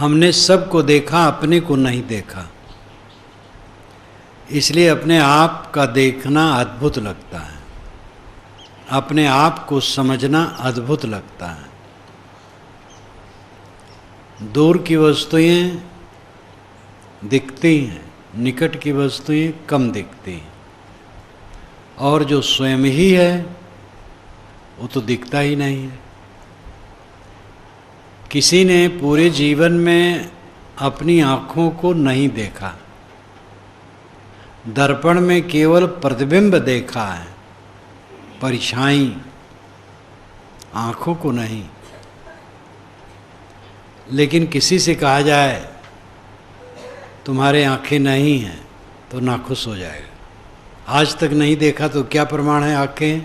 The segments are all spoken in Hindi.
हमने सबको देखा, अपने को नहीं देखा, इसलिए अपने आप का देखना अद्भुत लगता है, अपने आप को समझना अद्भुत लगता है। दूर की वस्तुएं दिखती हैं, निकट की वस्तुएं कम दिखती हैं, और जो स्वयं ही है वो तो दिखता ही नहीं है। किसी ने पूरे जीवन में अपनी आँखों को नहीं देखा, दर्पण में केवल प्रतिबिंब देखा है, परछाई, आँखों को नहीं। लेकिन किसी से कहा जाए तुम्हारे आँखें नहीं हैं तो नाखुश हो जाएगा। आज तक नहीं देखा तो क्या प्रमाण है आँखें?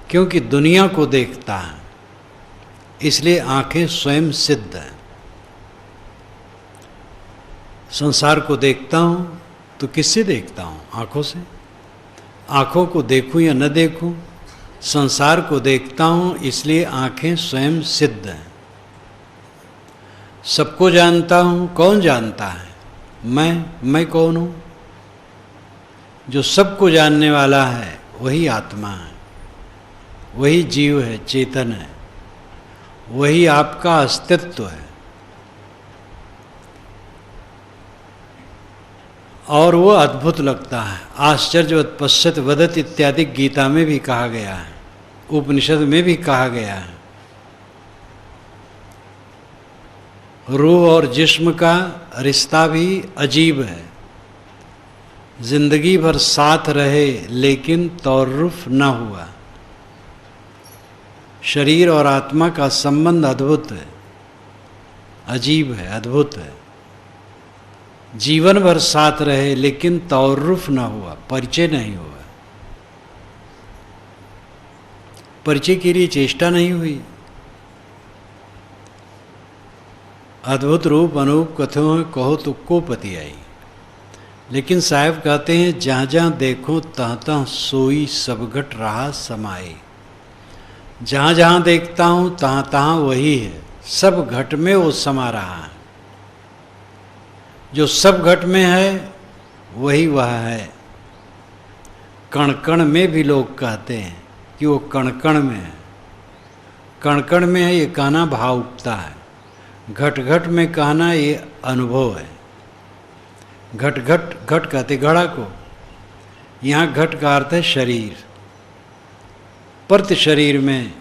क्योंकि दुनिया को देखता है, इसलिए आँखें स्वयं सिद्ध हैं। संसार को देखता हूँ तो किससे देखता हूँ? आँखों से। आँखों को देखूँ या न देखूँ, संसार को देखता हूँ, इसलिए आँखें स्वयं सिद्ध हैं। सबको जानता हूँ, कौन जानता है? मैं कौन हूँ? जो सबको जानने वाला है वही आत्मा है, वही जीव है, चेतन है, वही आपका अस्तित्व है। और वो अद्भुत लगता है। आश्चर्यवत् पश्यत वदत इत्यादि गीता में भी कहा गया है, उपनिषद में भी कहा गया है। रूह और जिस्म का रिश्ता भी अजीब है। जिंदगी भर साथ रहे लेकिन तौर्रुफ न हुआ। शरीर और आत्मा का संबंध अद्भुत है, अजीब है, अद्भुत है। जीवन भर साथ रहे लेकिन तौर्रुफ न हुआ, परिचय नहीं हुआ, परिचय के लिए चेष्टा नहीं हुई। अद्भुत रूप अनूप कथों कहो तो को पति आई। लेकिन साहब कहते हैं जहाँ जहाँ देखो तहाँ तहाँ सोई सब घट रहा समाए। जहाँ जहाँ देखता हूँ तहाँ तहाँ वही है, सब घट में वो समा रहा है। जो सब घट में है वही वह है। कण कण में भी लोग कहते हैं कि वो कण कण में है। कण कण में है ये कहना भाव उठता है, घट घट में कहना ये अनुभव है। घट घट घट कहते घड़ा को, यहाँ घट का अर्थ है शरीर। पर्त शरीर में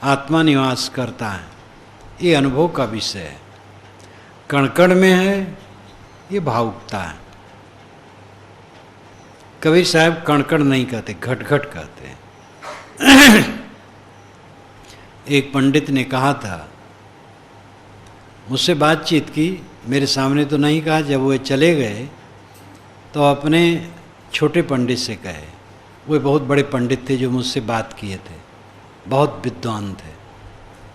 आत्मा निवास करता है, ये अनुभव का विषय है। कण कण में है ये भावुकता है। कबीर साहब कण कण नहीं कहते, घट घट कहते हैं। एक पंडित ने कहा था, मुझसे बातचीत की, मेरे सामने तो नहीं कहा, जब वो चले गए तो अपने छोटे पंडित से कहे। वो बहुत बड़े पंडित थे जो मुझसे बात किए थे, बहुत विद्वान थे,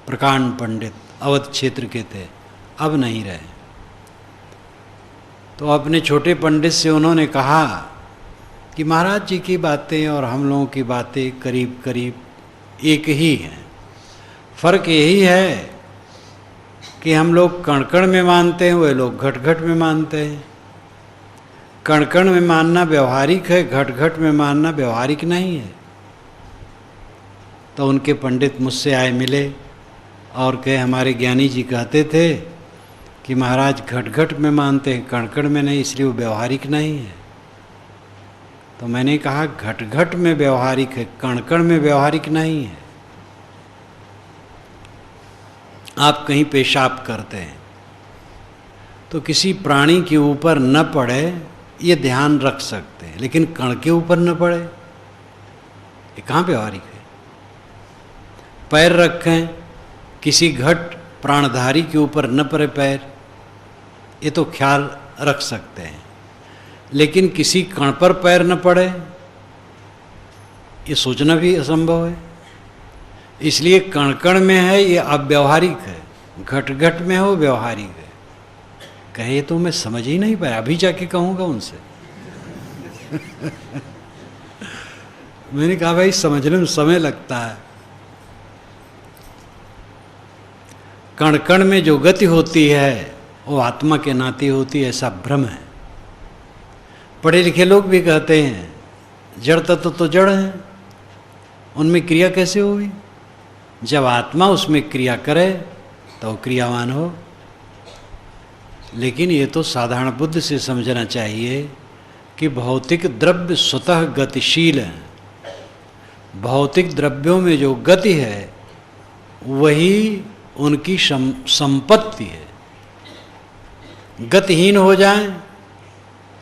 प्रकांड पंडित, अवध क्षेत्र के थे, अब नहीं रहे। तो अपने छोटे पंडित से उन्होंने कहा कि महाराज जी की बातें और हम लोगों की बातें करीब करीब एक ही हैं। फर्क यही है कि हम लोग कण कण में मानते हैं, वे लोग घट घट में मानते हैं। कण कण में मानना व्यवहारिक है, घट घट में मानना व्यवहारिक नहीं है। तो उनके पंडित मुझसे आए, मिले और कहे हमारे ज्ञानी जी कहते थे कि महाराज घट घट में मानते हैं, कण कण में नहीं, इसलिए वो व्यवहारिक नहीं है। तो मैंने कहा घट घट में व्यवहारिक है, कण कण में व्यवहारिक नहीं है। आप कहीं पेशाब करते हैं तो किसी प्राणी के ऊपर न पड़े ये ध्यान रख सकते हैं, लेकिन कण के ऊपर न पड़े, ये कहाँ व्यवहारिक है? पैर रखें, किसी घट प्राणधारी के ऊपर न पड़े पैर, ये तो ख्याल रख सकते हैं, लेकिन किसी कण पर पैर न पड़े ये सोचना भी असंभव है। इसलिए कण कण में है ये अव्यवहारिक है, घट घट में हो व्यवहारिक है। कहे तो मैं समझ ही नहीं पाया, अभी जाके कहूँगा उनसे। मैंने कहा भाई समझने में समय लगता है। कण कण में जो गति होती है वो आत्मा के नाते होती है, ऐसा भ्रम है। पढ़े लिखे लोग भी कहते हैं जड़ तत्व तो जड़ है, उनमें क्रिया कैसे होगी? जब आत्मा उसमें क्रिया करे तो क्रियावान हो। लेकिन ये तो साधारण बुद्धि से समझना चाहिए कि भौतिक द्रव्य स्वतः गतिशील है। भौतिक द्रव्यों में जो गति है वही उनकी संपत्ति है। गतिहीन हो जाए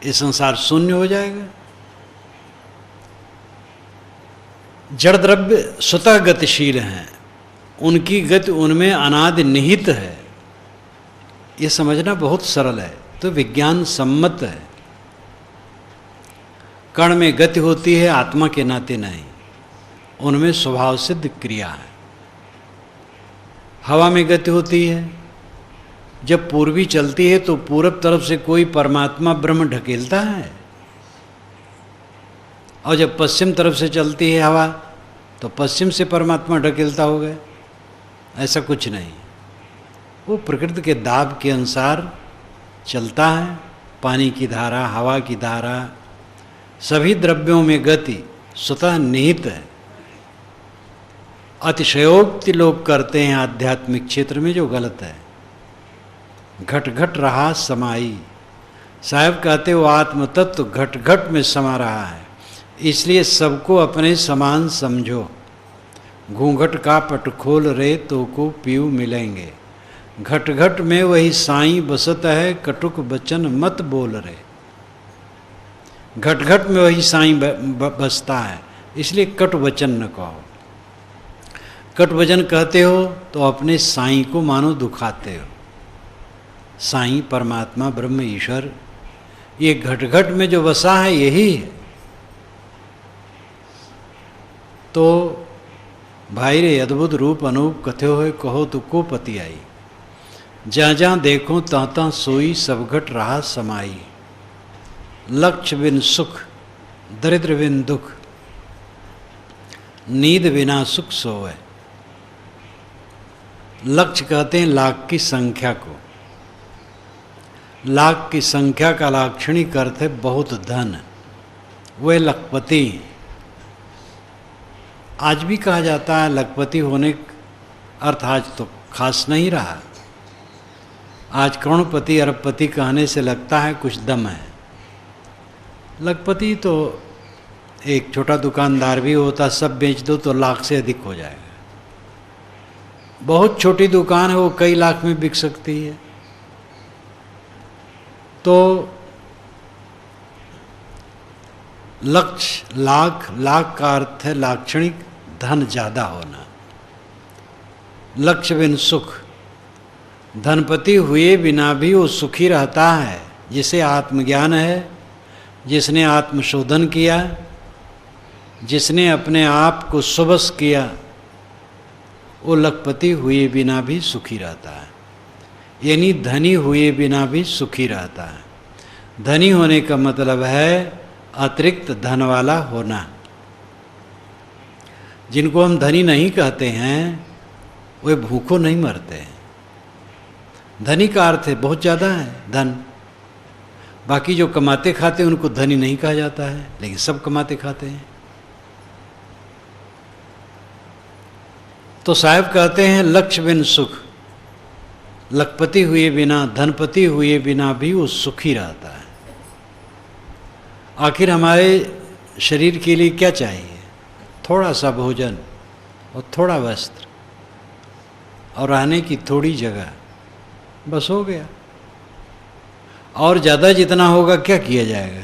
ये संसार शून्य हो जाएगा। जड़ द्रव्य स्वतः गतिशील हैं, उनकी गति उनमें अनादि निहित है। ये समझना बहुत सरल है, तो विज्ञान सम्मत है। कण में गति होती है, आत्मा के नाते नहीं, उनमें स्वभाव सिद्ध क्रिया है। हवा में गति होती है, जब पूर्वी चलती है तो पूरब तरफ से कोई परमात्मा ब्रह्म ढकेलता है, और जब पश्चिम तरफ से चलती है हवा तो पश्चिम से परमात्मा ढकेलता होगा। ऐसा कुछ नहीं, वो प्रकृति के दाब के अनुसार चलता है। पानी की धारा, हवा की धारा, सभी द्रव्यों में गति स्वतः निहित है। अतिशयोक्ति लोग करते हैं आध्यात्मिक क्षेत्र में, जो गलत है। घट घट रहा समाई, साहब कहते वो आत्म तत्व घट घट में समा रहा है, इसलिए सबको अपने समान समझो। घूंघट का पट खोल रे तो को पीऊ मिलेंगे, घट घट में वही साईं बसत है, कटुक बचन मत बोल रे। घट घट में वही साईं बसता है, इसलिए कट वचन न कहो। कट वचन कहते हो तो अपने साईं को मानो दुखाते हो। साईं परमात्मा ब्रह्म ईश्वर ये घट घट में जो बसा है यही है। तो भाई रे अद्भुत रूप अनूप कथ्यो है, कहो तो को पति आई। जहाँ जहाँ देखो तहाँ तहाँ सोई, सब घट रहा समाई। लक्ष्य बिन सुख, दरिद्र बिन दुख, नींद बिना सुख सोए। लक्ष्य कहते हैं लाख की संख्या को। लाख की संख्या का लाक्षणिक अर्थ है बहुत धन, वह लखपति। आज भी कहा जाता है लखपति होने का अर्थ आज तो खास नहीं रहा। आज करोड़पति अरबपति कहने से लगता है कुछ दम है। लखपति तो एक छोटा दुकानदार भी होता, सब बेच दो तो लाख से अधिक हो जाएगा। बहुत छोटी दुकान है, वो कई लाख में बिक सकती है। तो लक्ष्य लाख, लाख का अर्थ है लाक्षणिक धन ज्यादा होना। लक्ष्य बिन सुख, धनपति हुए बिना भी वो सुखी रहता है। जिसे आत्मज्ञान है, जिसने आत्मशोधन किया, जिसने अपने आप को सुबस किया, वो लखपति हुए बिना भी सुखी रहता है। यानी धनी हुए बिना भी सुखी रहता है। धनी होने का मतलब है अतिरिक्त धन वाला होना। जिनको हम धनी नहीं कहते हैं वे भूखों नहीं मरते हैं। धनी का अर्थ है बहुत ज़्यादा है धन। बाकी जो कमाते खाते उनको धनी नहीं कहा जाता है, लेकिन सब कमाते खाते हैं। तो साहब कहते हैं लक्ष्य बिन सुख, लखपति हुए बिना, धनपति हुए बिना भी वो सुखी रहता है। आखिर हमारे शरीर के लिए क्या चाहिए? थोड़ा सा भोजन और थोड़ा वस्त्र और रहने की थोड़ी जगह, बस हो गया। और ज़्यादा जितना होगा क्या किया जाएगा?